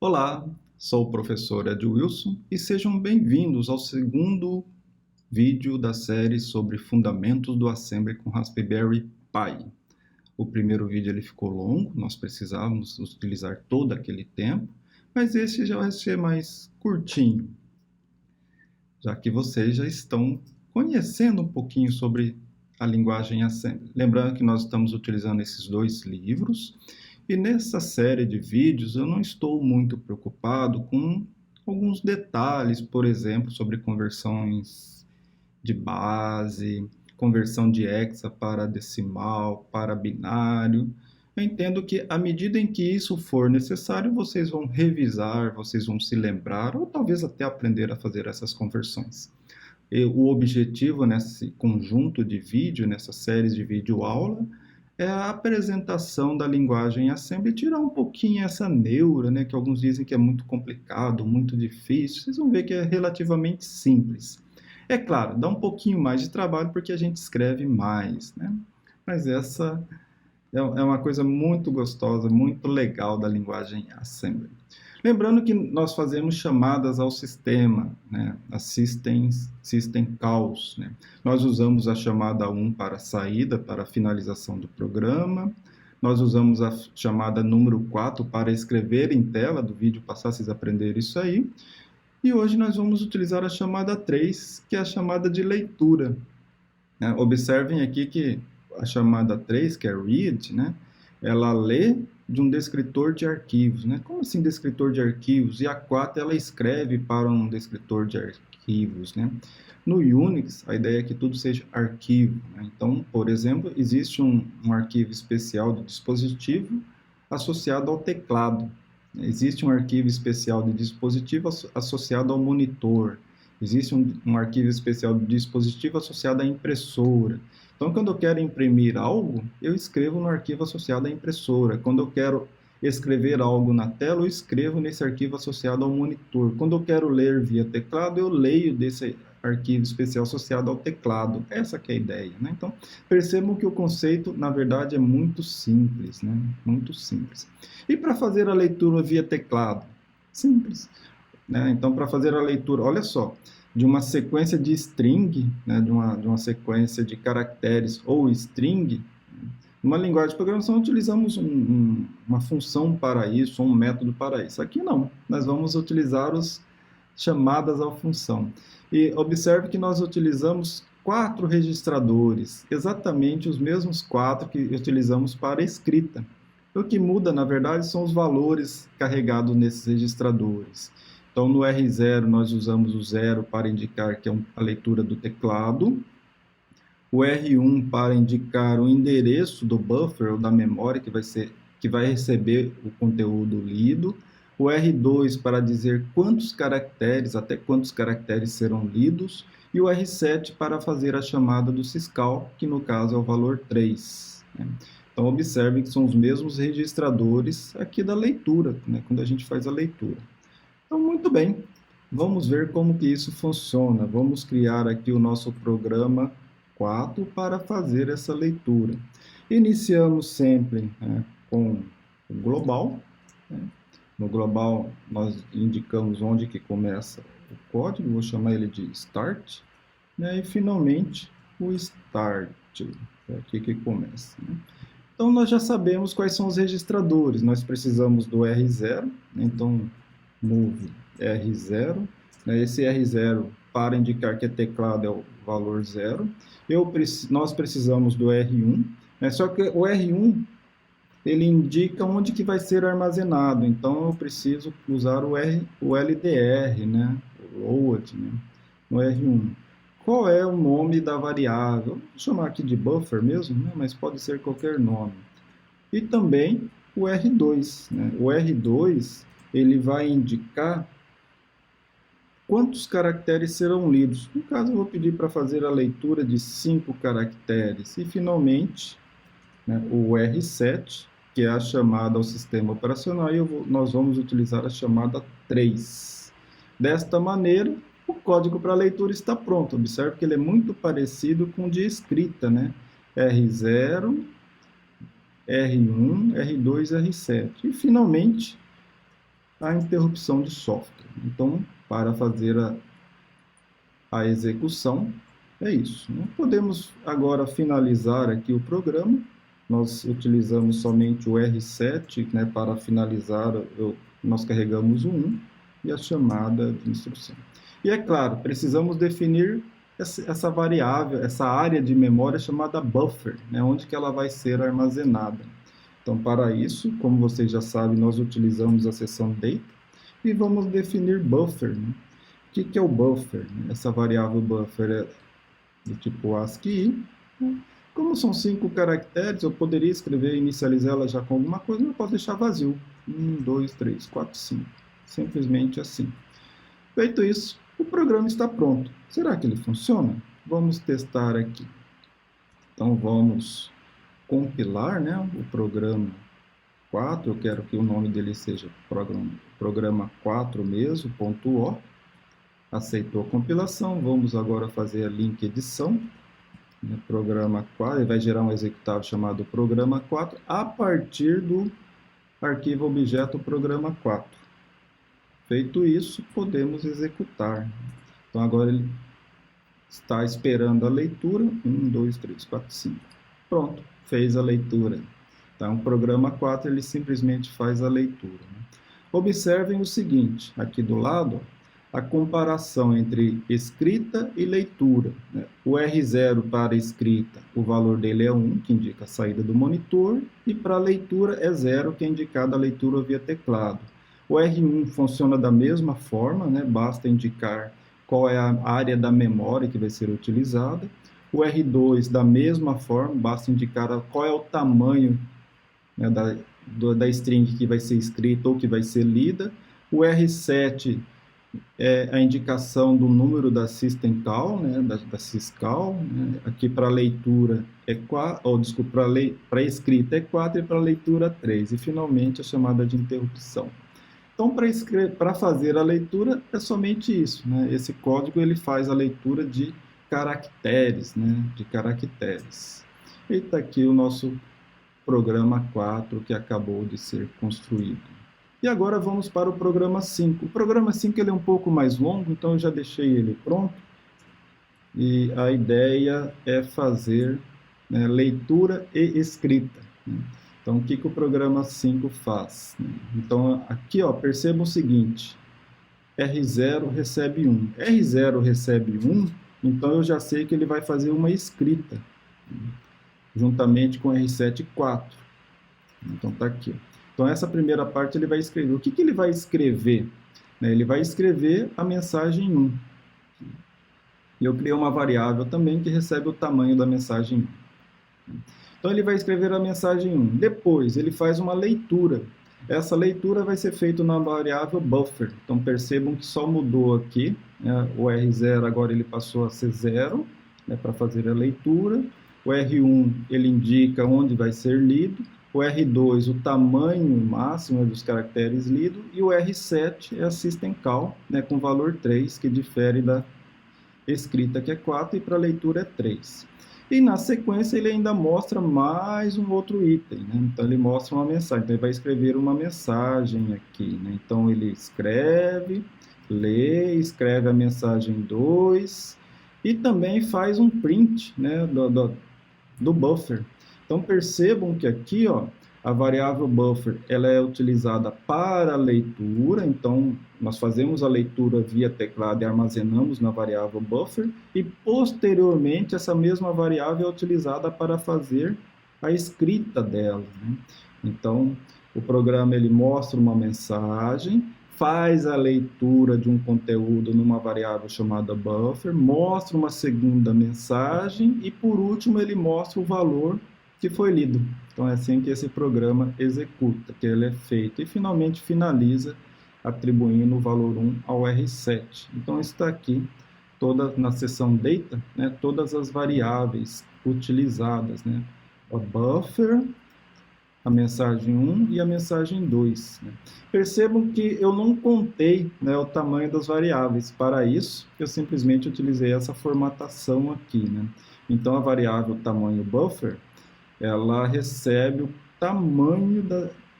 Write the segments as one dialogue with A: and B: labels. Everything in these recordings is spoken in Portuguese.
A: Olá, sou o professor Ed Wilson e sejam bem-vindos ao segundo vídeo da série sobre Fundamentos do Assembly com Raspberry Pi. O primeiro vídeo ele ficou longo, nós precisávamos utilizar todo aquele tempo, mas esse já vai ser mais curtinho, já que vocês já estão conhecendo um pouquinho sobre a linguagem Assembly. Lembrando que nós estamos utilizando esses dois livros, e nessa série de vídeos eu não estou muito preocupado com alguns detalhes, por exemplo, sobre conversões de base, conversão de hexa para decimal, para binário. Eu entendo que à medida em que isso for necessário, vocês vão revisar, vocês vão se lembrar, ou talvez até aprender a fazer essas conversões. E o objetivo nesse conjunto de vídeo, nessas séries de vídeo aula, é a apresentação da linguagem Assembly, tirar um pouquinho essa neura, né, que alguns dizem que é muito complicado, muito difícil. Vocês vão ver que é relativamente simples. É claro, dá um pouquinho mais de trabalho porque a gente escreve mais, né? Mas essa é uma coisa muito gostosa, muito legal da linguagem Assembly. Lembrando que nós fazemos chamadas ao sistema, né? As system calls, né? Nós usamos a chamada 1 para a saída, para a finalização do programa. Nós usamos a chamada número 4 para escrever em tela do vídeo, passar vocês aprenderem isso aí. E hoje nós vamos utilizar a chamada 3, que é a chamada de leitura. Observem aqui que a chamada 3, que é read, né? Ela lê de um descritor de arquivos, né? Como assim descritor de arquivos? E a 4 ela escreve para um descritor de arquivos, né? No Unix, a ideia é que tudo seja arquivo, né? Então, por exemplo, existe um arquivo especial de dispositivo associado ao teclado. Existe um arquivo especial de dispositivo associado ao monitor. Existe um arquivo especial de dispositivo associado à impressora. Então, quando eu quero imprimir algo, eu escrevo no arquivo associado à impressora. Quando eu quero escrever algo na tela, eu escrevo nesse arquivo associado ao monitor. Quando eu quero ler via teclado, eu leio desse arquivo especial associado ao teclado. Essa que é a ideia, né? Então, percebam que o conceito, na verdade, é muito simples, né? Muito simples. E para fazer a leitura via teclado? Simples, né? Então, para fazer a leitura, olha só, de uma sequência de string, né, de uma sequência de caracteres ou string, numa linguagem de programação utilizamos uma função para isso, um método para isso. Aqui não, nós vamos utilizar as chamadas à função. E observe que nós utilizamos 4 registradores, exatamente os mesmos 4 que utilizamos para a escrita. O que muda, na verdade, são os valores carregados nesses registradores. Então, no R0, nós usamos o 0 para indicar que é a leitura do teclado. O R1 para indicar o endereço do buffer ou da memória que vai receber o conteúdo lido. O R2 para dizer quantos caracteres, até quantos caracteres serão lidos. E o R7 para fazer a chamada do syscall, que no caso é o valor 3. Né? Então, observem que são os mesmos registradores aqui da leitura, né? Quando a gente faz a leitura. Então, muito bem, vamos ver como que isso funciona. Vamos criar aqui o nosso programa 4 para fazer essa leitura. Iniciamos sempre, né, com o global. Né? No global, nós indicamos onde que começa o código, vou chamar ele de start. Né? E, finalmente, o start, é aqui que começa. Né? Então, nós já sabemos quais são os registradores. Nós precisamos do R0, né? Então, move R0, né? Esse R0 para indicar que é teclado é o valor 0. Nós precisamos do R1, né? Só que o R1 ele indica onde que vai ser armazenado, então eu preciso usar o LDR, né? O load, né? No R1. Qual é o nome da variável? Vou chamar aqui de buffer mesmo, né? Mas pode ser qualquer nome. E também o R2, né? O R2 ele vai indicar quantos caracteres serão lidos. No caso, eu vou pedir para fazer a leitura de 5 caracteres. E, finalmente, né, o R7, que é a chamada ao sistema operacional, e nós vamos utilizar a chamada 3. Desta maneira, o código para leitura está pronto. Observe que ele é muito parecido com o de escrita, né? R0, R1, R2, R7. E, finalmente, a interrupção de software. Então, para fazer a execução, é isso. Podemos agora finalizar aqui o programa. Nós utilizamos somente o R7, né, para finalizar, nós carregamos o 1 e a chamada de instrução. E é claro, precisamos definir essa variável, essa área de memória chamada buffer, né, onde que ela vai ser armazenada. Então, para isso, como vocês já sabem, nós utilizamos a seção data e vamos definir buffer. Né? O que é o buffer? Essa variável buffer é do tipo ASCII. Como são 5 caracteres, eu poderia escrever e inicializar ela já com alguma coisa, mas eu posso deixar vazio. 1, 2, 3, 4, 5. Simplesmente assim. Feito isso, o programa está pronto. Será que ele funciona? Vamos testar aqui. Então, vamos compilar, né, o programa 4. Eu quero que o nome dele seja programa 4 mesmo, .o. Aceitou a compilação. Vamos agora fazer a link edição. Programa 4, ele vai gerar um executável chamado programa 4 a partir do arquivo objeto programa 4. Feito isso, podemos executar. Então agora ele está esperando a leitura. 1, 2, 3, 4, 5. Pronto, fez a leitura. Então o programa 4 ele simplesmente faz a leitura. Observem o seguinte, aqui do lado, a comparação entre escrita e leitura. O R0 para escrita, o valor dele é 1, que indica a saída do monitor, e para leitura é 0, que é indicada a leitura via teclado. O R1 funciona da mesma forma, né? Basta indicar qual é a área da memória que vai ser utilizada. O R2, da mesma forma, basta indicar qual é o tamanho, né, da string que vai ser escrita ou que vai ser lida. O R7 é a indicação do número da system call, né, da syscall, né, aqui para leitura é 4, desculpa, para escrita é 4 e para leitura 3, e finalmente a chamada de interrupção. Então, para fazer a leitura é somente isso, né, esse código ele faz a leitura de caracteres, né, E está aqui o nosso programa 4 que acabou de ser construído. E agora vamos para o programa 5. O programa 5 ele é um pouco mais longo, então eu já deixei ele pronto. E a ideia é fazer, né, leitura e escrita. Né? Então, o que o programa 5 faz? Então, aqui, ó, perceba o seguinte. R0 recebe 1. R0 recebe 1, então eu já sei que ele vai fazer uma escrita, juntamente com R7 4. Então, está aqui. Então, essa primeira parte ele vai escrever. O que ele vai escrever? Ele vai escrever a mensagem 1. E eu criei uma variável também que recebe o tamanho da mensagem 1. Então, ele vai escrever a mensagem 1. Depois, ele faz uma leitura. Essa leitura vai ser feita na variável buffer. Então, percebam que só mudou aqui. Né? O R0 agora ele passou a ser 0, né, para fazer a leitura. O R1 ele indica onde vai ser lido. O R2, o tamanho máximo dos caracteres lidos, e o R7 é a system call, né, com valor 3, que difere da escrita, que é 4, e para leitura é 3. E na sequência ele ainda mostra mais um outro item, né? Então ele mostra uma mensagem, então ele vai escrever uma mensagem aqui, né? Então ele escreve, lê, escreve a mensagem 2, e também faz um print, né, do buffer. Então, percebam que aqui, ó, a variável buffer ela é utilizada para a leitura. Então, nós fazemos a leitura via teclado e armazenamos na variável buffer. E, posteriormente, essa mesma variável é utilizada para fazer a escrita dela. Né? Então, o programa ele mostra uma mensagem, faz a leitura de um conteúdo numa variável chamada buffer, mostra uma segunda mensagem e, por último, ele mostra o valor que foi lido. Então, é assim que esse programa executa, que ele é feito. E, finalmente, finaliza atribuindo o valor 1 ao R7. Então, está aqui, na seção Data, né, todas as variáveis utilizadas. Né? O buffer, a mensagem 1 e a mensagem 2. Né? Percebam que eu não contei, né, o tamanho das variáveis. Para isso, eu simplesmente utilizei essa formatação aqui. Né? Então, a variável tamanho buffer, ela recebe o tamanho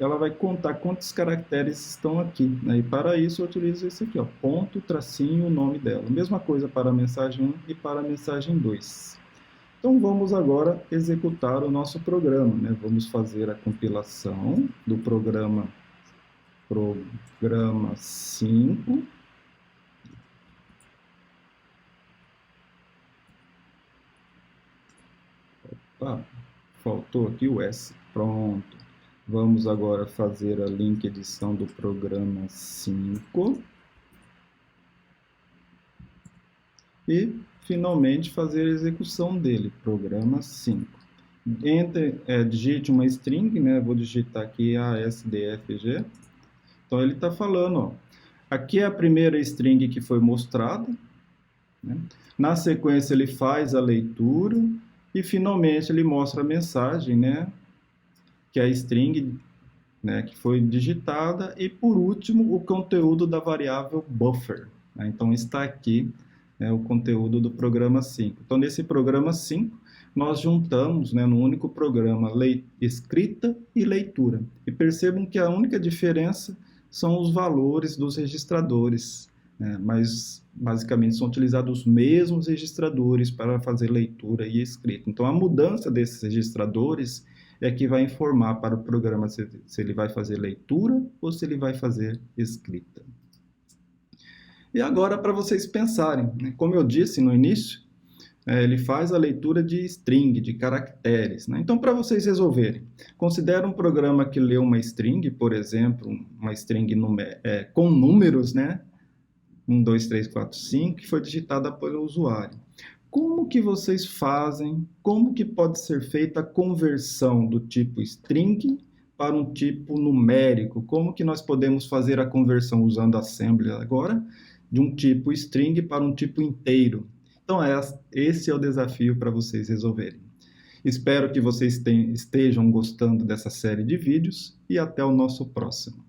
A: ela vai contar quantos caracteres estão aqui, né? E para isso eu utilizo esse aqui, ó, ponto, tracinho, o nome dela. Mesma coisa para a mensagem 1 e para a mensagem 2. Então vamos agora executar o nosso programa, né? Vamos fazer a compilação do programa 5. Opa, faltou aqui o S. Pronto. Vamos agora fazer a link edição do programa 5. E, finalmente, fazer a execução dele, programa 5. Digite uma string, né? Vou digitar aqui ASDFG. Então, ele está falando, ó, aqui é a primeira string que foi mostrada, né? Na sequência, ele faz a leitura e, finalmente, ele mostra a mensagem, né? Que é a string, né, que foi digitada, e, por último, o conteúdo da variável buffer, né? Então, está aqui, né, o conteúdo do programa 5. Então, nesse programa 5, nós juntamos, né, no único programa, escrita e leitura. E percebam que a única diferença são os valores dos registradores, né, mas basicamente são utilizados os mesmos registradores para fazer leitura e escrita. Então, a mudança desses registradores é que vai informar para o programa se ele vai fazer leitura ou se ele vai fazer escrita. E agora, para vocês pensarem, né? Como eu disse no início, ele faz a leitura de string, de caracteres, né? Então, para vocês resolverem, considera um programa que lê uma string, por exemplo, uma string com números, né? 1, 2, 3, 4, 5, que foi digitada pelo usuário. Como que vocês fazem, como que pode ser feita a conversão do tipo string para um tipo numérico? Como que nós podemos fazer a conversão usando Assembly agora, de um tipo string para um tipo inteiro? Então, esse é o desafio para vocês resolverem. Espero que vocês estejam gostando dessa série de vídeos e até o nosso próximo.